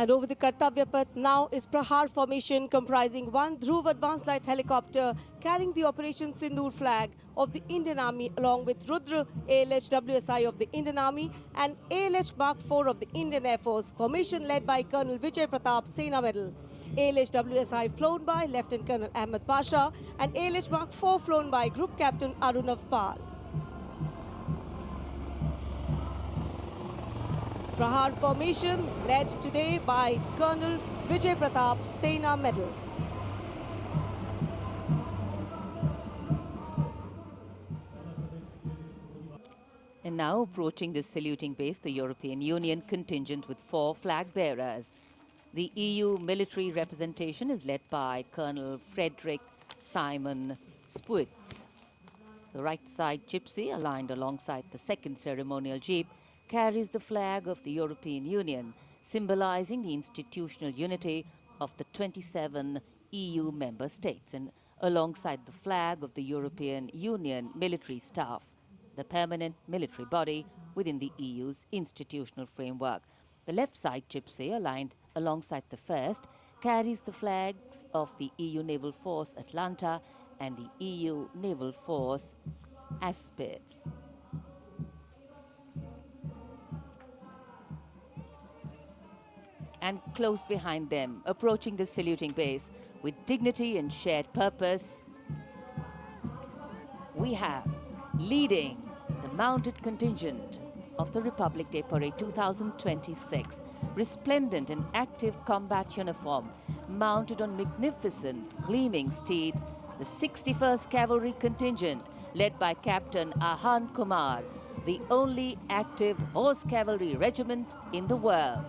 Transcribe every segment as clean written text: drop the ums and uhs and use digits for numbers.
And over the Kartavya Path now is Prahar formation comprising one Dhruv advanced light helicopter carrying the Operation Sindoor flag of the Indian Army along with Rudra ALH WSI of the Indian Army and ALH Mark IV of the Indian Air Force, formation led by Colonel Vijay Pratap Sena Medal. ALH WSI flown by Lieutenant Colonel Ahmed Pasha and ALH Mark IV flown by Group Captain Arunav Pal. Prahar formation led today by Colonel Vijay Pratap Sena Medal. And now approaching the saluting base, the European Union contingent with 4 flag bearers. The EU military representation is led by Colonel Frederick Simon Spuitz. The right side gypsy, aligned alongside the second ceremonial jeep, carries the flag of the European Union, symbolizing the institutional unity of the 27 EU member states, and alongside the flag of the European Union military staff, the permanent military body within the EU's institutional framework. The left side gypsy, aligned alongside the first, carries the flags of the EU Naval Force Atlanta and the EU Naval Force Aspis. And close behind them, approaching the saluting base with dignity and shared purpose, we have leading the mounted contingent of the Republic Day Parade 2026, resplendent in active combat uniform, mounted on magnificent gleaming steeds, the 61st Cavalry Contingent, led by Captain Ahan Kumar, the only active horse cavalry regiment in the world.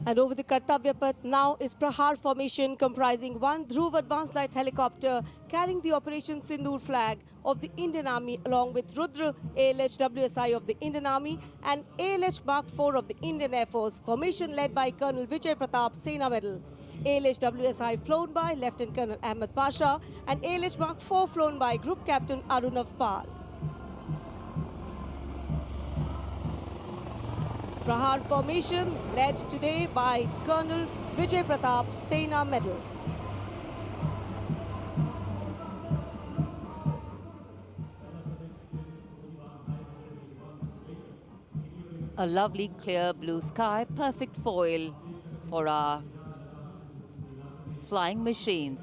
And over the Kartavya Path now is Prahar formation comprising one Dhruv advanced light helicopter carrying the Operation Sindoor flag of the Indian Army along with Rudra ALH WSI of the Indian Army and ALH Mark IV of the Indian Air Force, formation led by Colonel Vijay Pratap Sena Medal. ALH WSI flown by Lieutenant Colonel Ahmed Pasha and ALH Mark IV flown by Group Captain Arunav Pal. Prahar formation led today by Colonel Vijay Pratap Sena Medal. A lovely clear blue sky, perfect foil for our flying machines.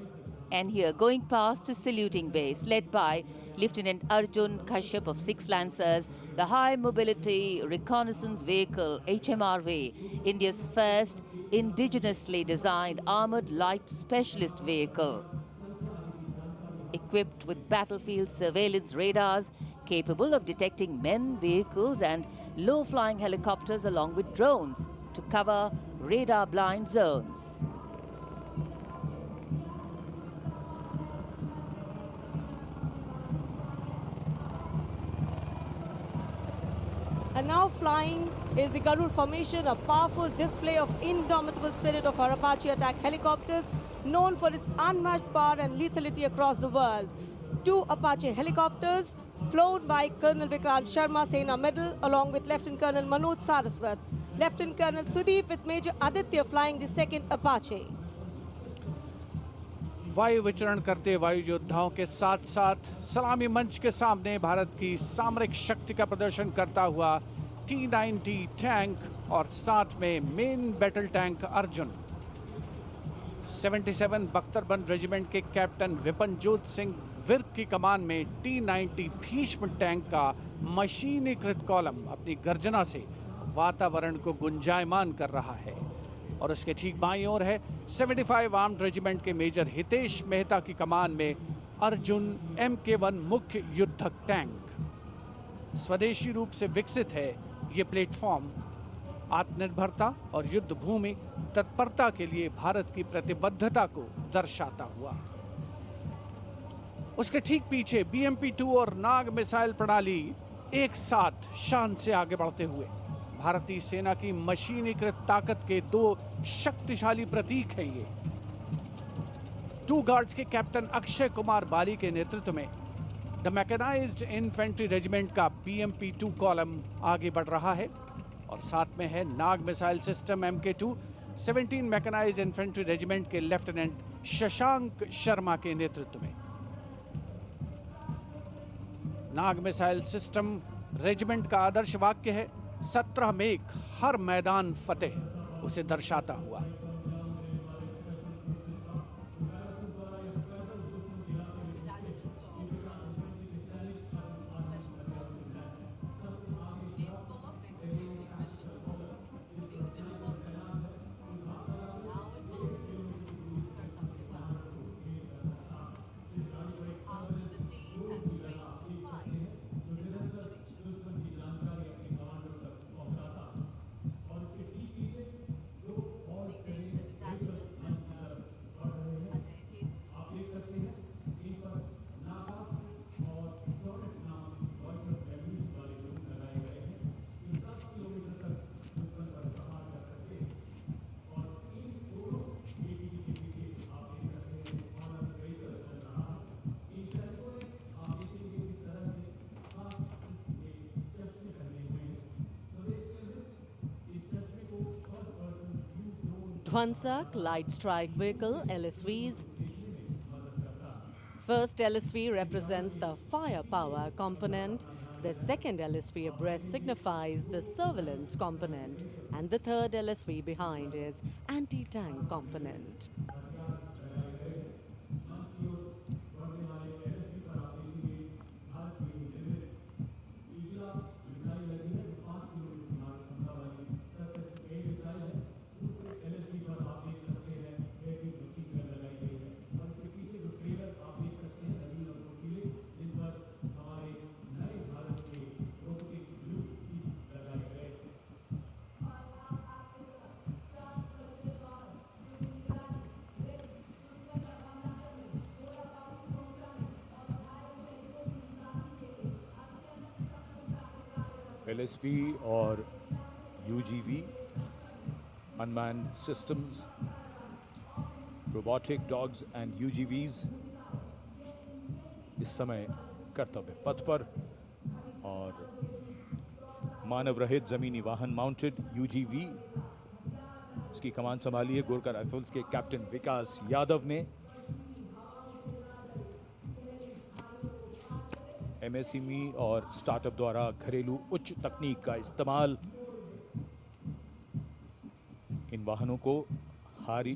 And here, going past the saluting base, led by Lieutenant Arjun Kashyap of 6 Lancers, the High Mobility Reconnaissance Vehicle, HMRV, India's first indigenously designed armored light specialist vehicle. Equipped with battlefield surveillance radars, capable of detecting men, vehicles and low-flying helicopters along with drones to cover radar-blind zones. And now flying is the Garud formation, a powerful display of indomitable spirit of our Apache attack helicopters, known for its unmatched power and lethality across the world. 2 Apache helicopters flown by Colonel Vikrant Sharma Sena Medal along with Lieutenant Colonel Manoj Saraswat. Lieutenant Colonel Sudeep with Major Aditya flying the 2nd Apache. वायु विचरण करते वायु योद्धाओं के साथ साथ सलामी मंच के सामने भारत की सामरिक शक्ति का प्रदर्शन करता हुआ T-90 टैंक और साथ में मेन बैटल टैंक अर्जुन। 77 बख्तरबंद रेजिमेंट के कैप्टन विपनजोत सिंह विर्क की कमान में T-90 भीष्म टैंक का मशीनीकृत कॉलम अपनी गर्जना से वातावरण को गुंजायमान कर रहा है। और उसके ठीक बाईं ओर है 75 आर्म्ड रेजिमेंट के मेजर हितेश मेहता की कमान में अर्जुन MK1 मुख्य युद्धक टैंक। स्वदेशी रूप से विकसित है ये प्लेटफॉर्म आत्मनिर्भरता और युद्ध भूमि तत्परता के लिए भारत की प्रतिबद्धता को दर्शाता हुआ। उसके ठीक पीछे BMP-2 और नाग मिसाइल प्रणाली एक साथ शान से आगे बढ़ते हुए भारतीय सेना की मशीनीकृत ताकत के दो शक्तिशाली प्रतीक है ये। टू गार्ड्स के कैप्टन अक्षय कुमार बाली के नेतृत्व में द मैकेनाइज्ड इन्फेंट्री रेजिमेंट का BMP-2 कॉलम आगे बढ़ रहा है और साथ में है Nag missile system MK2 17 mechanized infantry regiment के लेफ्टिनेंट शशांक शर्मा के नेतृत्व में। नाग मिसाइल सिस्टम रेजिमेंट का आदर्श वाक्य है 17 मेघ हर मैदान फतेह, उसे दर्शाता हुआ। Dwansak Light Strike Vehicle LSVs. First LSV represents the firepower component, the second LSV abreast signifies the surveillance component, and the third LSV behind is anti-tank component. LSV और UGV, unmanned systems, robotic dogs and UGVs इस समय कर्तव्य पथ पर, और मानव रहित जमीनी वाहन माउंटेड UGV इसकी कमान संभाली है गोरखा राइफल्स के कैप्टन विकास यादव ने। MSME और स्टार्टअप द्वारा घरेलू उच्च तकनीक का इस्तेमाल इन वाहनों को भारी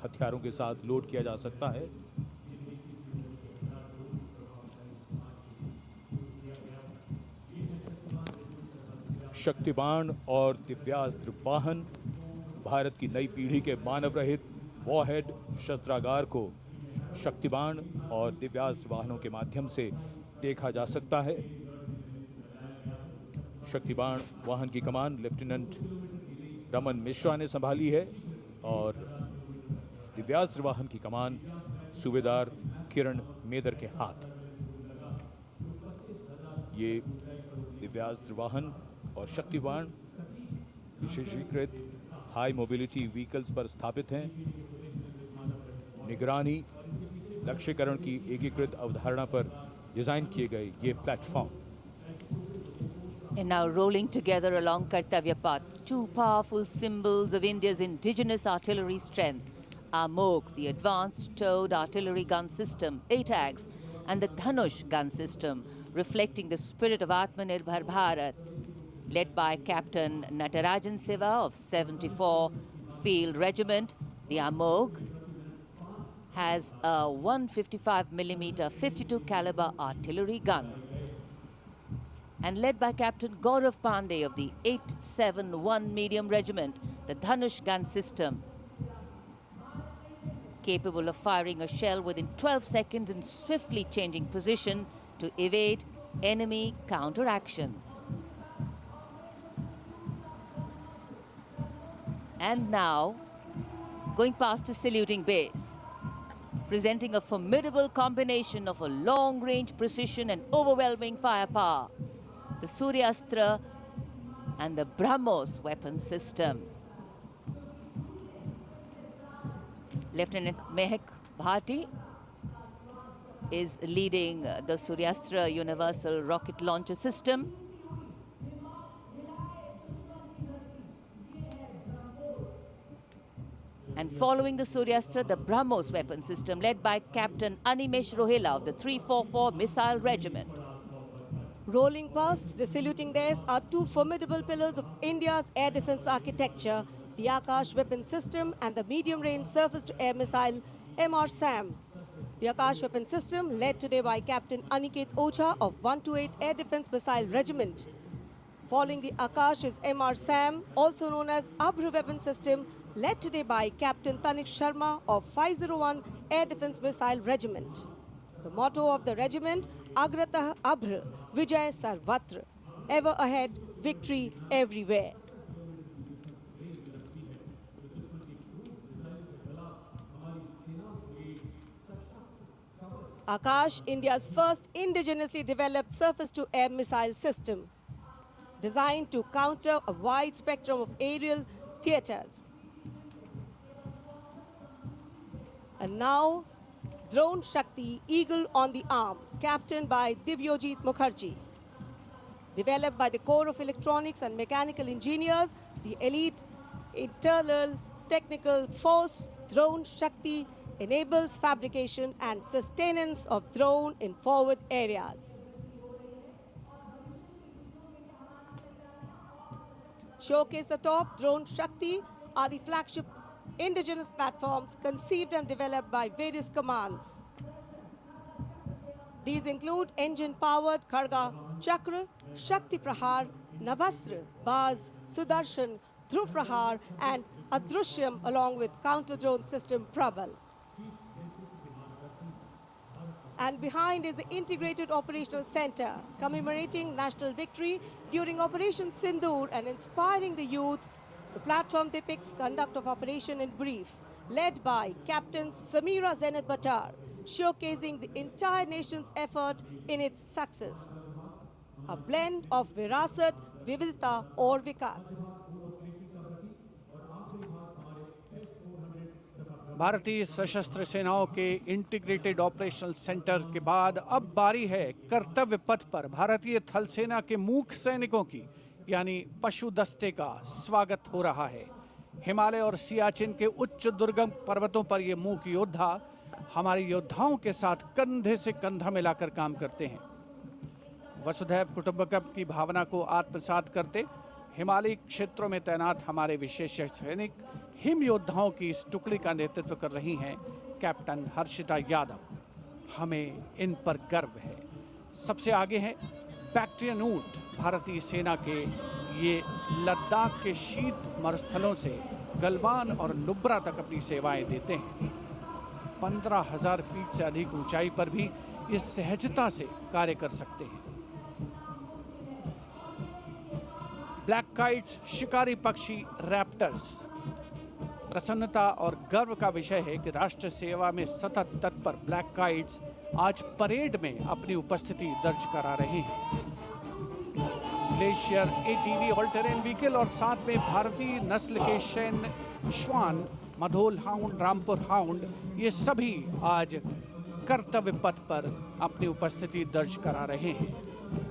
हथियारों के साथ लोड किया जा सकता है। शक्तिबाण और दिव्यास्त्र वाहन, भारत की नई पीढ़ी के मानव रहित वॉरहेड शस्त्रागार को शक्तिबाण और दिव्यास्त्र वाहनों के माध्यम से देखा जा सकता है। शक्तिबाण वाहन की कमान लेफ्टिनेंट रमन मिश्रा ने संभाली है और दिव्यास्त्र वाहन की कमान सूबेदार किरण मेदर के हाथ। ये दिव्यास्त्र वाहन और शक्तिबाण विशेषीकृत हाई मोबिलिटी व्हीकल्स पर स्थापित हैं। निगरानी लक्ष्यकरण की एकीकृत अवधारणा पर डिजाइन किए गए ये platform. And now rolling together along Kartavya Path, two powerful symbols of India's indigenous artillery strength are MOG, the Advanced Towed Artillery Gun System, ATAGS, and the Dhanush gun system, reflecting the spirit of Atmanirbhar Bharat, led by Captain Natarajan Siva of 74 Field Regiment. The AMOG has a 155mm 52 caliber artillery gun, and led by Captain Gaurav Pandey of the 871 Medium Regiment, the Dhanush gun system, capable of firing a shell within 12 seconds and swiftly changing position to evade enemy counteraction. And now, going past a saluting base, presenting a formidable combination of a long-range precision and overwhelming firepower, the Suryastra and the BrahMos weapon system. Lieutenant Mehak Bhati is leading the Suryastra Universal Rocket Launcher System. And following the Suryastra, the BrahMos weapon system led by Captain Animesh Rohela of the 344 Missile Regiment. Rolling past the saluting days are two formidable pillars of India's air defense architecture, the Akash weapon system and the medium-range surface-to-air missile MR-SAM. The Akash weapon system led today by Captain Aniket Ocha of 128 Air Defense Missile Regiment. Following the Akash is MR-SAM, also known as Abhr weapon system, led today by Captain Tanik Sharma of 501 Air Defense Missile Regiment. The motto of the regiment, Agratah Abhr, Vijay Sarvatra, ever ahead, victory everywhere. Akash, India's first indigenously developed surface-to-air missile system, designed to counter a wide spectrum of aerial theaters. And now, Drone Shakti Eagle on the Arm, captained by Divyojit Mukherjee. Developed by the Corps of Electronics and Mechanical Engineers, the elite internal technical force Drone Shakti enables fabrication and sustenance of drone in forward areas. Showcased atop Drone Shakti are the flagship indigenous platforms conceived and developed by various commands. These include engine-powered Kharga Chakra, Shakti Prahar, Navastra, Baz, Sudarshan, Dhruv Prahar and Adrushyam along with counter-drone system Prabal. And behind is the Integrated Operational Center, commemorating national victory during Operation Sindoor and inspiring the youth. The platform depicts conduct of operation in brief, led by Captain Samira Zenat Batar, showcasing the entire nation's effort in its success. A blend of Virasat, Vividta or Vikas. भारतीय सशस्त्र सेनाओं के integrated operational centre के बाद अब बारी है कर्तव्य पथ पर भारतीय थल सेना के मूक सैनिकों की, यानी पशु दस्ते का स्वागत हो रहा है। हिमालय और सियाचिन के उच्च दुर्गम पर्वतों पर ये मूक योद्धा हमारे योद्धाओं के साथ कंधे से कंधा मिलाकर काम करते हैं। वसुधैव कुटुंबकम की भावना को आत्मसात करते हिमालयी क्षेत्रों में तैनात हमारे विशेष सैनिक हिम योद्धाओं की इस टुकड़ी का नेतृत्व कर रही हैं कैप्टन हर्षिता यादव। हमें इन पर गर्व है। सबसे आगे हैं बैक्ट्रियन ऊंट, भारतीय सेना के ये लद्दाख के शीत मरुस्थलों से गलवान और नुब्रा तक अपनी सेवाएं देते हैं। 15,000 फीट से अधिक ऊंचाई पर भी ये सहजता से कार्य कर सकते हैं। ब्लैक काइट्स, शिकारी पक्षी रैप्टर्स। प्रसन्नता और गर्व का विषय है कि राष्ट्र सेवा में सतत तत्पर ब्लैक काइट्स आज परेड में अपनी उपस्थिति दर्ज करा रहे हैं। Glacier ATV all terrain vehicle और साथ में भारतीय नस्ल के शैन श्वान, मधोल हाउंड, रामपुर हाउंड, ये सभी आज कर्तव्य पथ पर अपनी उपस्थिति दर्ज करा रहे हैं।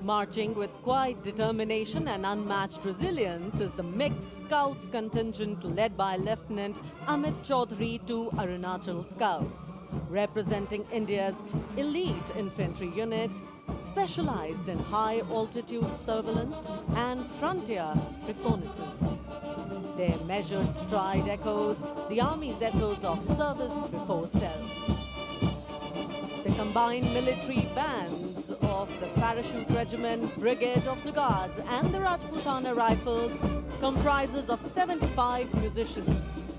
Marching with quiet determination and unmatched resilience is the mixed Scouts contingent led by Lieutenant Amit Chaudhary to Arunachal Scouts, representing India's elite infantry unit, specialized in high-altitude surveillance and frontier reconnaissance. Their measured stride echoes the Army's ethos of service before self. The combined military bands of the Parachute Regiment, Brigade of the Guards and the Rajputana Rifles comprises of 75 musicians.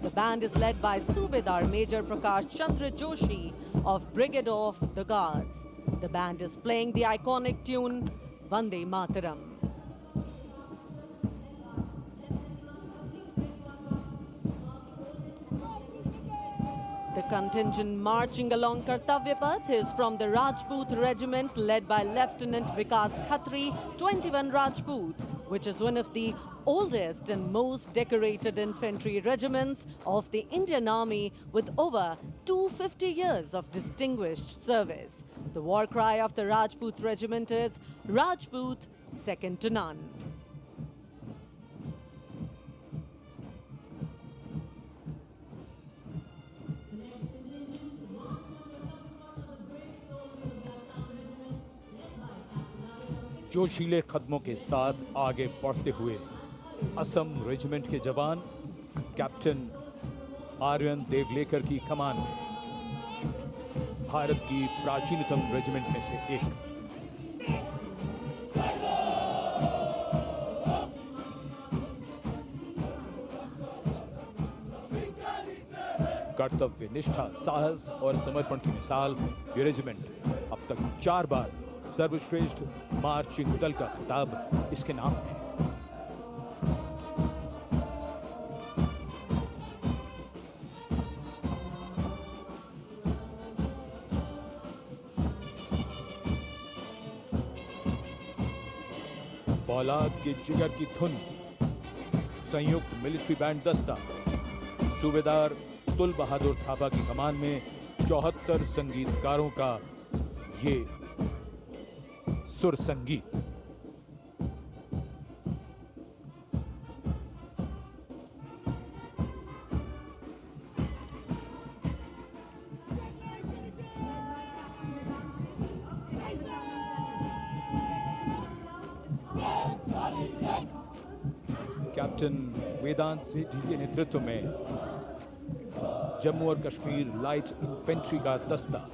The band is led by Subedar Major Prakash Chandra Joshi of Brigade of the Guards. The band is playing the iconic tune Vande Mataram. The contingent marching along Kartavya Path is from the Rajput Regiment led by Lieutenant Vikas Khatri, 21 Rajput, which is one of the oldest and most decorated infantry regiments of the Indian Army with over 250 years of distinguished service. The war cry of the Rajput regiment is Rajput, second to none. जोशीले कदमों के साथ आगे बढ़ते हुए Assam regiment के जवान captain Aryan Devlekar की कमान में, भारत की प्राचीनतम रेजिमेंट में से एक। कर्तव्य निष्ठा, साहस और समर्पण की मिसाल ये रेजिमेंट अब तक 4 बार सर्वश्रेष्ठ मार्चिंग दल का खिताब इसके नाम है। फौलाद के जिगर की धुन, संयुक्त मिलिट्री बैंड दस्ता, सूबेदार तुल बहादुर थापा की कमान में 74 संगीतकारों का ये सुर संगीत। कैप्टन वेदांत सेठी के नेतृत्व में जम्मू और कश्मीर लाइट इन्फेंट्री का दस्ता,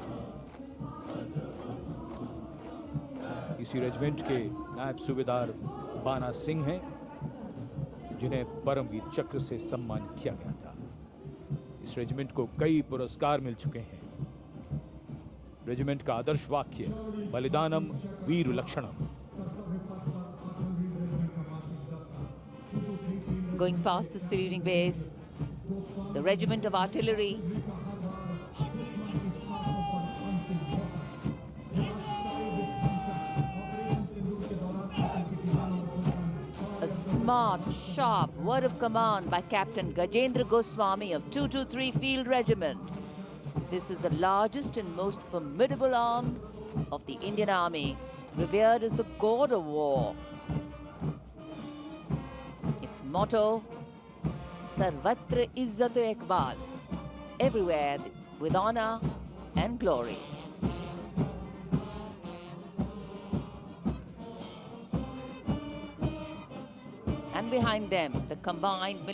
इसी रेजिमेंट के नायब सूबेदार बाना सिंह हैं, जिन्हें परमवीर चक्र से सम्मानित किया गया था। इस रेजिमेंट को कई पुरस्कार मिल चुके हैं। रेजिमेंट का आदर्श वाक्य बलिदानम वीर लक्षणम। Going past the saluting base, the regiment of artillery, a smart, sharp word of command by Captain Gajendra Goswami of 223 Field Regiment. This is the largest and most formidable arm of the Indian Army, revered as the god of war. Its motto, Sarvatra Izzat Iqbal, everywhere with honor and glory. And behind them, the combined